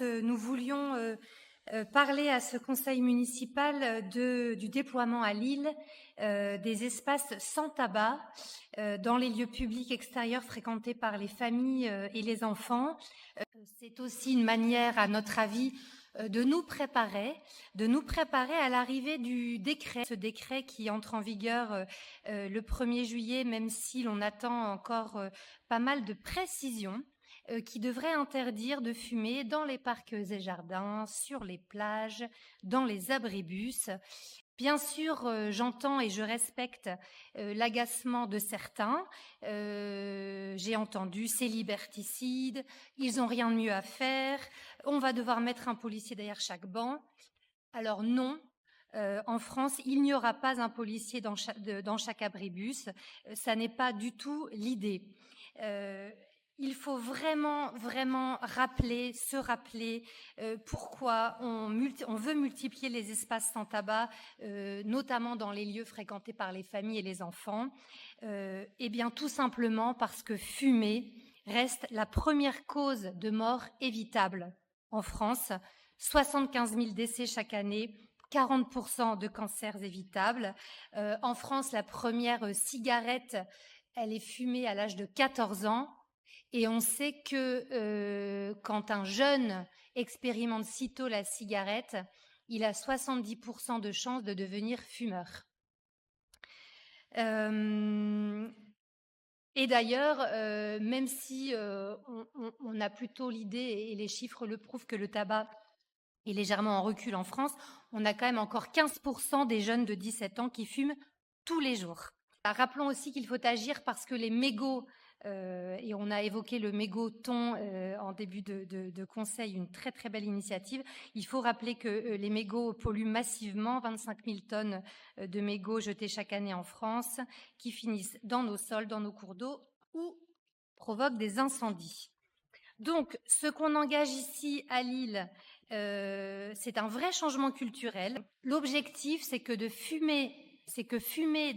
nous voulions parler à ce conseil municipal du déploiement à Lille des espaces sans tabac dans les lieux publics extérieurs fréquentés par les familles et les enfants. C'est aussi une manière, à notre avis, de nous préparer à l'arrivée du décret, ce décret qui entre en vigueur le 1er juillet, même si l'on attend encore pas mal de précisions, qui devrait interdire de fumer dans les parcs et jardins, sur les plages, dans les abribus. Bien sûr, j'entends et je respecte l'agacement de certains. J'ai entendu c'est liberticide, ils n'ont rien de mieux à faire, on va devoir mettre un policier derrière chaque banc. Alors non, en France, il n'y aura pas un policier dans chaque abribus. Ça n'est pas du tout l'idée. Il faut vraiment se rappeler pourquoi on veut multiplier les espaces sans tabac, notamment dans les lieux fréquentés par les familles et les enfants. Eh bien, tout simplement parce que fumer reste la première cause de mort évitable en France. 75 000 décès chaque année, 40% de cancers évitables. En France, la première cigarette, elle est fumée à l'âge de 14 ans. Et on sait que quand un jeune expérimente sitôt la cigarette, il a 70% de chances de devenir fumeur. Et d'ailleurs, même si on a plutôt l'idée, et les chiffres le prouvent, que le tabac est légèrement en recul en France, on a quand même encore 15% des jeunes de 17 ans qui fument tous les jours. Rappelons aussi qu'il faut agir parce que les mégots, et on a évoqué le mégoton en début de conseil, une très très belle initiative. Il faut rappeler que les mégots polluent massivement, 25 000 tonnes de mégots jetés chaque année en France, qui finissent dans nos sols, dans nos cours d'eau, ou provoquent des incendies. Donc, ce qu'on engage ici à Lille, c'est un vrai changement culturel. L'objectif, c'est que fumer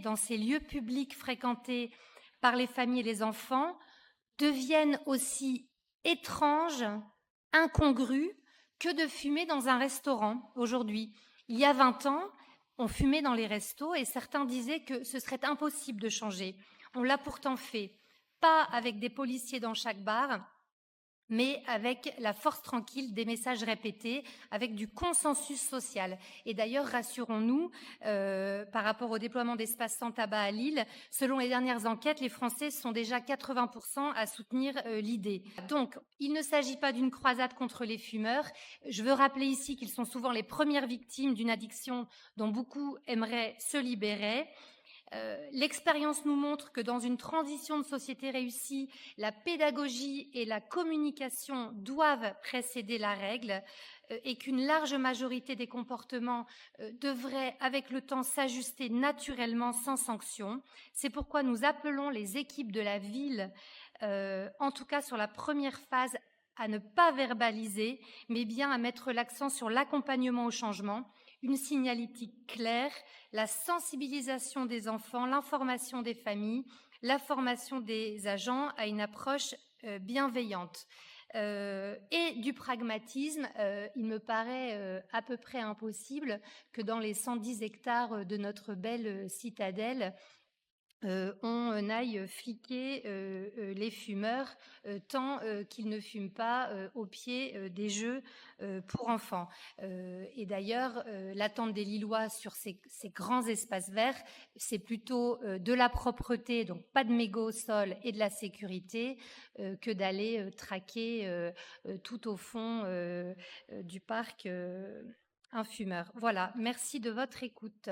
dans ces lieux publics fréquentés par les familles et les enfants devienne aussi étrange, incongru, que de fumer dans un restaurant aujourd'hui. Il y a 20 ans, on fumait dans les restos et certains disaient que ce serait impossible de changer. On l'a pourtant fait, pas avec des policiers dans chaque bar, mais avec la force tranquille des messages répétés, avec du consensus social. Et d'ailleurs, rassurons-nous, par rapport au déploiement d'espaces sans tabac à Lille, selon les dernières enquêtes, les Français sont déjà 80% à soutenir l'idée. Donc, il ne s'agit pas d'une croisade contre les fumeurs. Je veux rappeler ici qu'ils sont souvent les premières victimes d'une addiction dont beaucoup aimeraient se libérer. L'expérience nous montre que dans une transition de société réussie, la pédagogie et la communication doivent précéder la règle et qu'une large majorité des comportements devrait, avec le temps, s'ajuster naturellement sans sanction. C'est pourquoi nous appelons les équipes de la ville, en tout cas sur la première phase, à ne pas verbaliser, mais bien à mettre l'accent sur l'accompagnement au changement, une signalétique claire, la sensibilisation des enfants, l'information des familles, la formation des agents à une approche bienveillante. Et du pragmatisme, il me paraît à peu près impossible que dans les 110 hectares de notre belle citadelle, on aille fliquer les fumeurs tant qu'ils ne fument pas au pied des jeux pour enfants. Et d'ailleurs, l'attente des Lillois sur ces grands espaces verts, c'est plutôt de la propreté, donc pas de mégots au sol, et de la sécurité, que d'aller traquer tout au fond du parc un fumeur. Voilà, merci de votre écoute.